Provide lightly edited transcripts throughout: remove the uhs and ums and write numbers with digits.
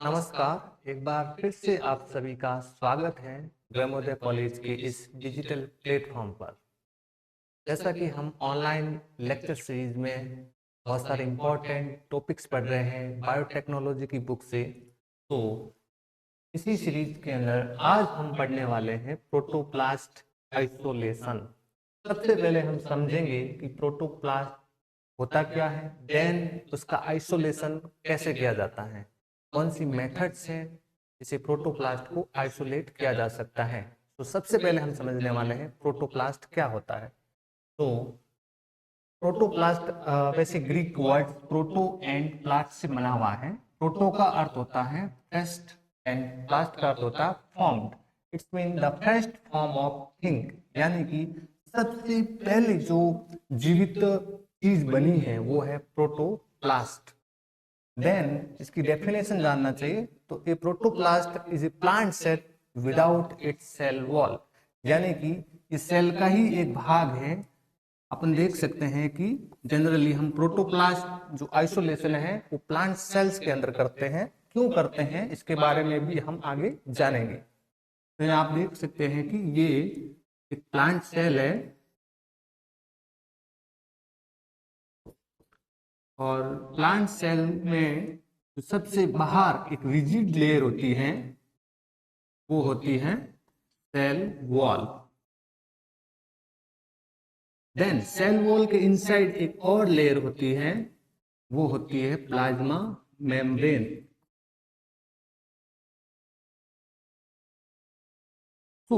नमस्कार, एक बार फिर से आप सभी का स्वागत है ग्रामोदय कॉलेज के इस डिजिटल प्लेटफॉर्म पर। जैसा कि हम ऑनलाइन लेक्चर सीरीज में बहुत सारे इम्पोर्टेंट टॉपिक्स पढ़ रहे हैं बायोटेक्नोलॉजी की बुक से, तो इसी सीरीज के अंदर आज हम पढ़ने वाले हैं प्रोटोप्लास्ट आइसोलेशन। सबसे पहले हम समझेंगे कि प्रोटोप्लास्ट होता क्या है, देन उसका आइसोलेशन कैसे किया जाता है, कौन सी मेथड्स हैं जिसे प्रोटोप्लास्ट को आइसोलेट किया जा सकता है। तो सबसे पहले हम समझने वाले हैं प्रोटोप्लास्ट क्या होता है। तो प्रोटोप्लास्ट वैसे ग्रीक वर्ड प्रोटो एंड प्लास्ट से बना हुआ है। प्रोटो का अर्थ होता है फर्स्ट एंड प्लास्ट का अर्थ होता है formed. It's mean the first form of thing, यानी कि सबसे पहले जो जीवित चीज बनी है वो है प्रोटोप्लास्ट। देन इसकी डेफिनेशन जानना चाहिए। तो a protoplast is a plant cell without its cell wall, यानी कि इस सेल का ही एक भाग है। अपन देख सकते हैं कि जनरली हम प्रोटोप्लास्ट जो आइसोलेशन है वो प्लांट सेल्स के अंदर करते हैं। क्यों करते हैं इसके बारे में भी हम आगे जानेंगे। तो यहाँ आप देख सकते हैं कि ये एक प्लांट सेल है और प्लांट सेल में जो सबसे बाहर एक रिजिड लेयर होती है वो होती है cell wall. Then cell wall के इनसाइड एक और लेयर होती है, वो होती है प्लाज्मा मेम्ब्रेन। तो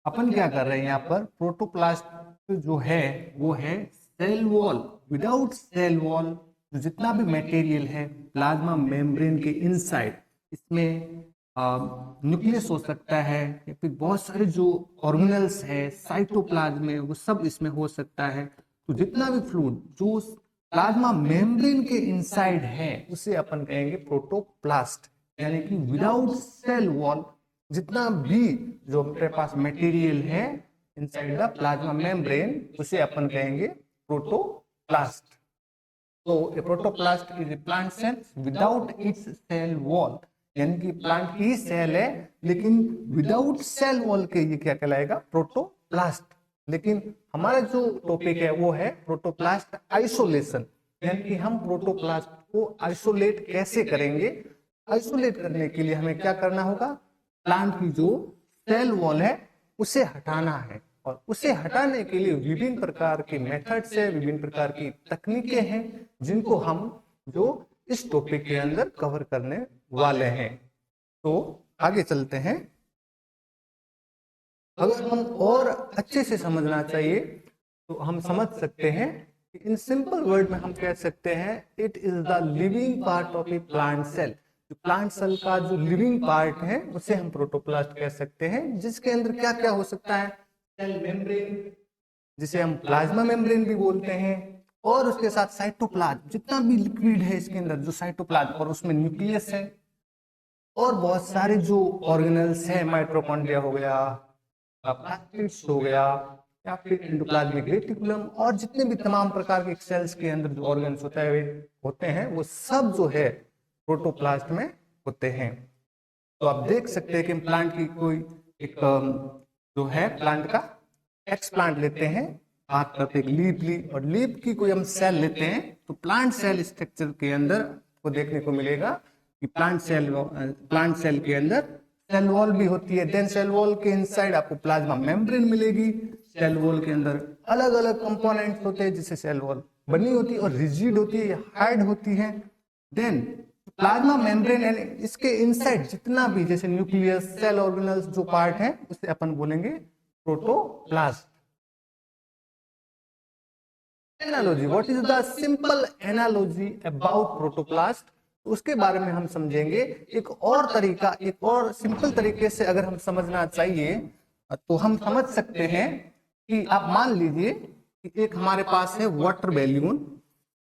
अपन क्या कर रहे हैं यहाँ पर, प्रोटोप्लास्ट जो है वो है cell wall. Without cell wall जो जितना भी मटेरियल है प्लाज्मा मेम्ब्रेन के इनसाइड, इसमें न्यूक्लियस हो सकता है या फिर बहुत सारे जो ऑर्गेनल्स है साइटोप्लाज्म में वो सब इसमें हो सकता है। तो जितना भी फ्लूइड जो प्लाज्मा मेम्ब्रेन के इनसाइड है उसे अपन कहेंगे प्रोटोप्लास्ट। यानी कि विदाउट सेल वॉल जितना भी जो हमारे पास मटेरियल है इनसाइड द प्लाज्मा मेम्ब्रेन उसे अपन कहेंगे प्रोटोप्लास्ट। तो a protoplast is a plant cell without its cell wall, यानी कि प्लांट की सेल है लेकिन विदाउट सेल वॉल के ये क्या कहलाएगा, प्रोटोप्लास्ट। लेकिन हमारा जो टॉपिक है वो है प्रोटोप्लास्ट आइसोलेशन, यानी कि हम प्रोटोप्लास्ट को आइसोलेट कैसे करेंगे। आइसोलेट करने के लिए हमें क्या करना होगा, प्लांट की जो सेल वॉल है उसे हटाना है। और उसे हटाने के लिए विभिन्न प्रकार के मेथड्स है, विभिन्न प्रकार की तकनीकें हैं जिनको हम जो इस टॉपिक के अंदर कवर करने वाले हैं। तो आगे चलते हैं। अगर हम और अच्छे से समझना चाहिए तो हम समझ सकते हैं कि इन सिंपल वर्ड में हम कह सकते हैं it is the living part of a plant cell. जो प्लांट सेल का जो लिविंग पार्ट है उसे हम प्रोटोप्लास्ट कह सकते हैं, जिसके अंदर क्या क्या हो सकता है, सेल मेम्ब्रेन जिसे हम प्लाज्मा मेम्ब्रेन भी बोलते हैं, और उसके साथ साइटोप्लाज्म जितना भी लिक्विड है इसके अंदर जो साइटोप्लाज्म, और उसमें न्यूक्लियस है और बहुत सारे जो ऑर्गेनल्स हैं, माइटोकॉन्ड्रिया हो गया, प्लास्टिड्स हो गया, या फिर एंडोप्लाज्मिक रेटिकुलम, और जितने भी तमाम प्रकार के सेल्स के अंदर जो ऑर्गन्स होते हैं वो सब जो है प्रोटोप्लास्ट में होते हैं। तो आप देख सकते हैं कि प्लांट की कोई एक जो है प्लांट का एक्स प्लांट लेते हैं, बात करते हैं लीफ ली, और लीफ की कोई हम सेल लेते हैं तो प्लांट सेल स्ट्रक्चर के अंदर को देखने को मिलेगा कि प्लांट सेल के अंदर सेल वॉल भी होती है। देन सेल वॉल के इनसाइड आपको प्लाज्मा मेम्ब्रेन मिलेगी। सेल वॉल के अंदर अलग अलग कंपोनेंट्स होते हैं जिससे सेल वॉल बनी होती है और रिजिड होती है, हार्ड होती है। देन प्लाज्मा मेम्ब्रेन इसके इनसाइड जितना भी जैसे न्यूक्लियस, सेल ऑर्गेनल्स जो पार्ट है उसे अपन बोलेंगे protoplast. Analogy, what is the simple analogy about protoplast, उसके बारे में हम समझेंगे। एक और तरीका, एक और सिंपल तरीके से अगर हम समझना चाहिए तो हम समझ सकते हैं कि आप मान लीजिए कि एक हमारे पास है वाटर बैलून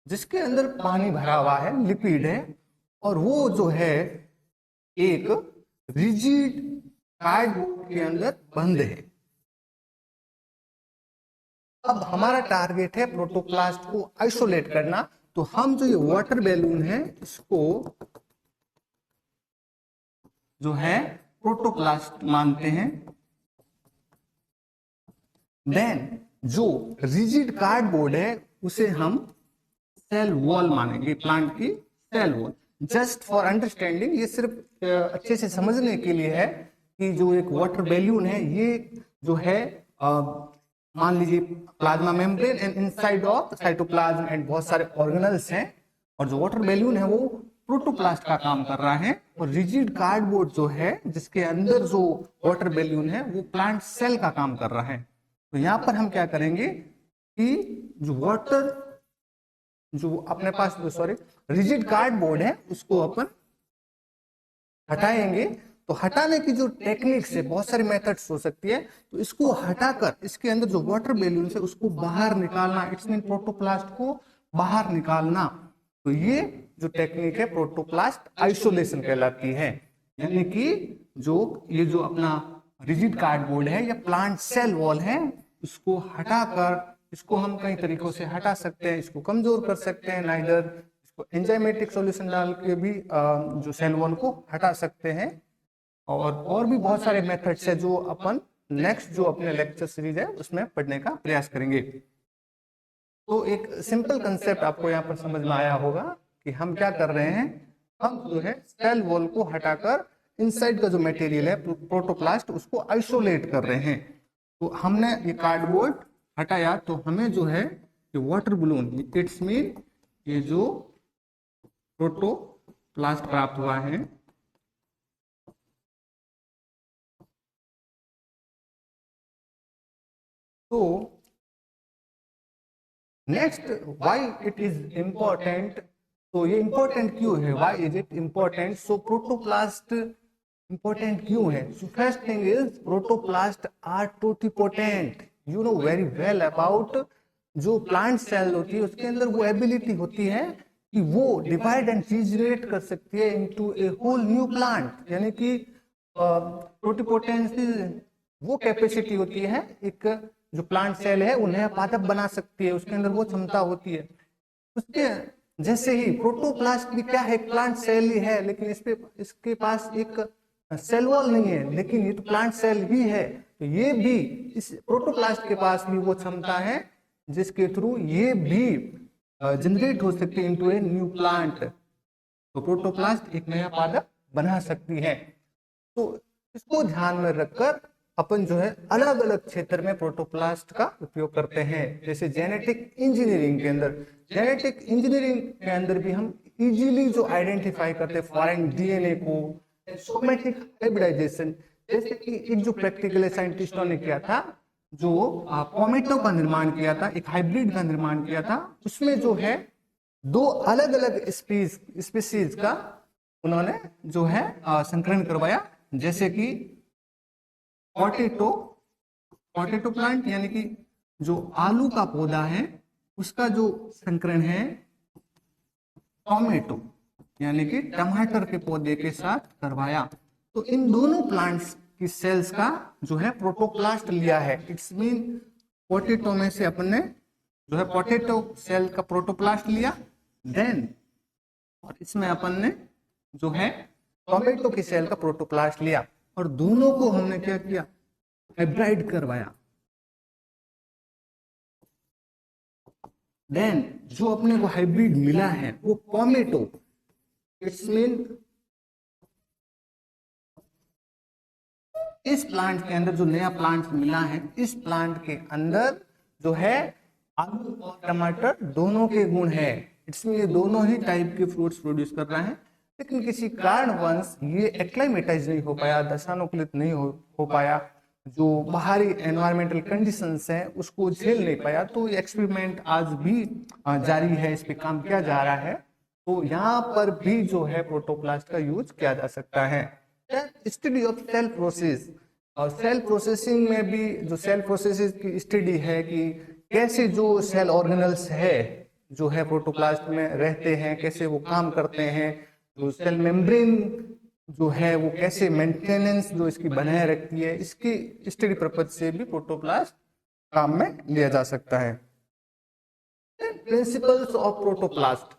जिसके अंदर पानी भरा हुआ है, लिक्विड है, और वो जो है एक रिजिड कार्डबोर्ड के अंदर बंद है। अब हमारा टारगेट है प्रोटोप्लास्ट को आइसोलेट करना। तो हम जो ये वाटर बैलून है इसको जो है प्रोटोप्लास्ट मानते हैं। देन जो रिजिड कार्डबोर्ड है उसे हम सेल वॉल मानेंगे, प्लांट की cell wall. Just for understanding, ये सिर्फ अच्छे से समझने के लिए है कि जो एक वाटर बैलून है ये जो है मान लीजिए plasma membrane and inside of cytoplasm and बहुत सारे ऑर्गेनल्स हैं, और जो वाटर बैलून है वो प्रोटोप्लास्ट का काम कर रहा है, और रिजिड कार्डबोर्ड जो है जिसके अंदर जो वाटर बैलून है वो प्लांट सेल का काम कर रहा है। तो यहां पर हम क्या करेंगे कि जो वाटर जो अपने पास सॉरी रिजिड कार्डबोर्ड है उसको अपन हटाएंगे। तो हटाने की जो टेक्निक्स है, बहुत सारी मेथड्स हो सकती है, तो इसको हटाकर इसके अंदर जो वाटर बैलून है उसको बाहर निकालना, इट्स मीन प्रोटोप्लास्ट को बाहर निकालना। तो ये जो टेक्निक है प्रोटोप्लास्ट आइसोलेशन कहलाती है। यानी कि जो ये जो अपना रिजिड कार्डबोर्ड है या प्लांट सेल वॉल है उसको हटाकर, इसको हम कई तरीकों से हटा सकते हैं, इसको कमजोर कर सकते हैं, नाइदर इसको एंजाइमेटिक सॉल्यूशन डाल के भी जो सेल वॉल को हटा सकते हैं, और भी बहुत सारे मेथड्स है जो अपन नेक्स्ट जो अपने लेक्चर सीरीज है उसमें पढ़ने का प्रयास करेंगे। तो एक सिंपल कंसेप्ट आपको यहाँ पर समझ में आया होगा कि हम क्या कर रहे हैं, हम जो है सेल वॉल को हटाकर इनसाइड का जो मटेरियल है प्रोटोप्लास्ट उसको आइसोलेट कर रहे हैं। तो हमने ये कार्डबोर्ड हटाया तो हमें जो है ये वाटर बलून, इट्स मीन ये जो प्रोटोप्लास्ट प्राप्त हुआ है। तो next, why it is important, तो ये इंपॉर्टेंट क्यों है, why is it important, so protoplast important क्यों है। So first thing is protoplast are totipotent, you know very well about जो प्लांट सेल होती है उसके अंदर वो एबिलिटी होती है कि वो डिवाइड एंड रीजनरेट कर सकती है इनटू ए होल न्यू प्लांट। यानी कि टोटिपोटेंसी वो कैपेसिटी होती है, एक जो प्लांट सेल है वो नया पादप बना सकती है, उसके अंदर वो क्षमता होती है। उसके जैसे ही प्रोटोप्लास्ट भी क्या है, प्लांट सेल ही है, लेकिन इसके पास एक सेल वॉल नहीं है, लेकिन ये तो प्लांट सेल ही है। तो ये भी इस प्रोटोप्लास्ट के पास भी वो क्षमता है जिसके थ्रू ये भी जनरेट हो सकती है इनटू ए न्यू प्लांट। तो प्रोटोप्लास्ट एक नया पादप बना सकती है। तो इसको ध्यान में रखकर अपन जो है अलग अलग क्षेत्र में प्रोटोप्लास्ट का उपयोग करते हैं। जैसे जेनेटिक इंजीनियरिंग के अंदर, जेनेटिक इंजीनियरिंग के अंदर भी हम इजीली जो आइडेंटिफाई करते हैं फॉरेन डीएनए को, सोमेटिक हाइब्रिडाइजेशन, जैसे कि एक जो प्रैक्टिकल साइंटिस्टों ने किया था, जो पोमेटो का निर्माण किया था, एक हाइब्रिड का निर्माण किया था, उसमें जो है दो अलग अलग स्पीसीज का उन्होंने जो है संकरण करवाया। जैसे कि पोटैटो प्लांट यानी कि जो आलू का पौधा है उसका जो संकरण है टोमेटो यानी कि टमाटर के पौधे के साथ करवाया। तो इन दोनों प्लांट्स की सेल्स का जो है प्रोटोप्लास्ट लिया है। इट्स मीन पोटैटो में से अपन ने जो है पोटैटो सेल का प्रोटोप्लास्ट लिया, देन और इसमें अपन ने जो है टोमेटो की सेल का प्रोटोप्लास्ट लिया, और दोनों को हमने क्या किया, हाइब्रिड करवाया। देन जो अपने को हाइब्रिड मिला है वो पोमेटो, इट्स मीन इस प्लांट के अंदर जो नया प्लांट मिला है, इस प्लांट के अंदर जो है आलू और टमाटर दोनों के गुण है। इट्स मीन ये दोनों ही टाइप के फ्रूट्स प्रोड्यूस कर रहा है, लेकिन किसी कारणवश ये एक्लाइमेटाइज नहीं हो पाया, दशानुकूलित नहीं हो पाया, जो बाहरी एनवायरमेंटल कंडीशंस हैं उसको झेल नहीं पाया। तो ये एक्सपेरिमेंट आज भी जारी है, इस पे काम किया जा रहा है। तो यहाँ पर भी जो है प्रोटोप्लास्ट का यूज किया जा सकता है। स्टडी ऑफ सेल प्रोसेस, और सेल प्रोसेसिंग में भी जो सेल प्रोसेस की स्टडी है कि कैसे जो सेल ऑर्गेनल्स है जो है प्रोटोप्लास्ट में रहते हैं, कैसे वो काम करते हैं, जो सेल मेम्ब्रेन जो है वो कैसे मेंटेनेंस जो इसकी बनाए रखती है, इसकी स्टडी पर्पज से भी प्रोटोप्लास्ट काम में लिया जा सकता है। प्रिंसिपल्स ऑफ प्रोटोप्लास्ट,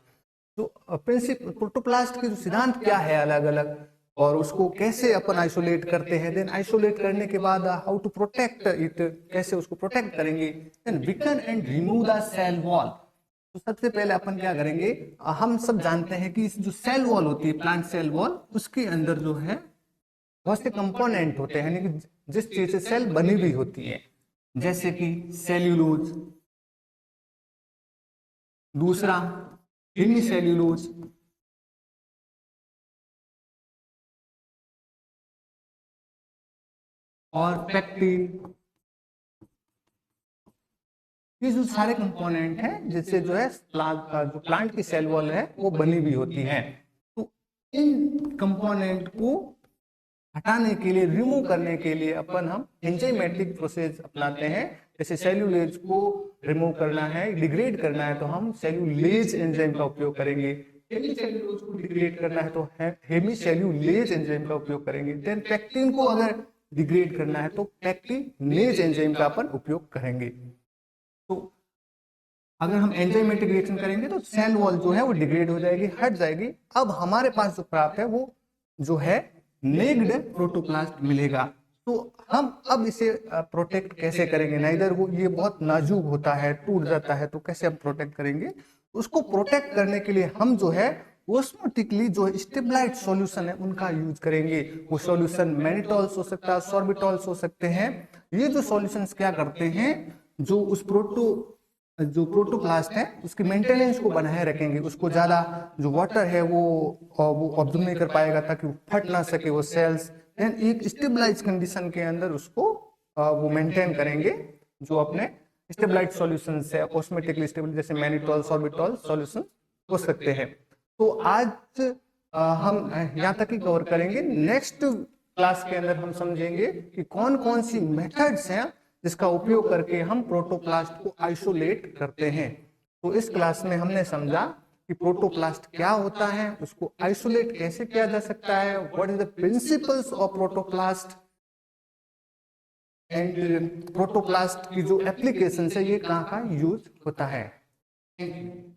तो प्रिंसिपल प्रोटोप्लास्ट के जो सिद्धांत क्या है अलग अलग, और उसको कैसे अपन आइसोलेट करते हैं, देन आइसोलेट करने के बाद हाउ टू प्रोटेक्ट इट, कैसे उसको प्रोटेक्ट करेंगे, then weaken and remove the cell wall. तो सबसे पहले अपन क्या करेंगे, हम सब जानते हैं कि इस जो सेल वॉल होती है, प्लांट सेल वॉल, उसके अंदर जो है बहुत से कंपोनेंट होते हैं, यानी कि जिस चीज से सेल बनी हुई होती है, जैसे कि सेल्यूलोज, दूसरा हेमीसेल्यूलोज, और पेक्टिन। ये जो सारे कंपोनेंट हैं जिससे जो है जो प्लांट की सेल वॉल है वो बनी हुई होती है। तो इन कंपोनेंट को हटाने के लिए, रिमूव करने के लिए अपन हम एंजाइमेटिक प्रोसेस अपनाते हैं। जैसे सेल्यूलेज को रिमूव करना है, डिग्रेड करना है, तो हम सेल्यूलेज एंजाइम का उपयोग करेंगे। हेमीसेल्यूलोज को डिग्रेड करना है तो हेमीसेल्यूलेज एंजाइम का उपयोग करेंगे। देन पेक्टिन को अगर डिग्रेड करना है तो पेक्टिनेज एंजाइम का अपन उपयोग करेंगे। तो अगर हम एंजाइमेटिक रिएक्शन करेंगे तो सेल वॉल जो है वो डिग्रेड हो जाएगी, हट जाएगी। अब हमारे पास जो प्राप्त है वो जो है नेक्ड प्रोटोप्लास्ट मिलेगा। तो हम अब इसे प्रोटेक्ट कैसे करेंगे, ना इधर वो ये बहुत नाजुक होता है, टूट जाता है, तो कैसे हम प्रोटेक्ट करेंगे। उसको प्रोटेक्ट करने के लिए हम जो है ऑस्मोटिकली जो स्टेबलाइट सॉल्यूशन है उनका यूज करेंगे। वो सॉल्यूशन मैनिटॉल्स हो सकता है, सॉर्बिटॉल्स हो सकते हैं। ये जो सॉल्यूशंस क्या करते हैं, जो उस जो प्रोटोप्लास्ट है उसकी मेंटेनेंस को बनाए रखेंगे, उसको ज्यादा जो वाटर है वो ऑब्जर्व नहीं कर पाएगा ताकि वो फट ना सके वो सेल्स। देन एक स्टेबलाइज कंडीशन के अंदर उसको वो मेंटेन करेंगे, जो अपने स्टेबलाइज सॉल्यूशन है, ऑस्मोटिकली स्टेबल, जैसे मैनिटॉल, सॉर्बिटॉल सॉल्यूशन हो सकते हैं। तो आज हम यहाँ तक ही कवर करेंगे। नेक्स्ट क्लास के अंदर हम समझेंगे कि कौन कौन सी मेथड्स हैं जिसका उपयोग करके हम प्रोटोप्लास्ट को आइसोलेट करते हैं। तो इस क्लास में हमने समझा कि प्रोटोप्लास्ट क्या होता है, उसको आइसोलेट कैसे किया जा सकता है, what is the principles of protoplast, and protoplast की जो एप्लीकेशन है ये कहाँ का यूज होता है। Thank you.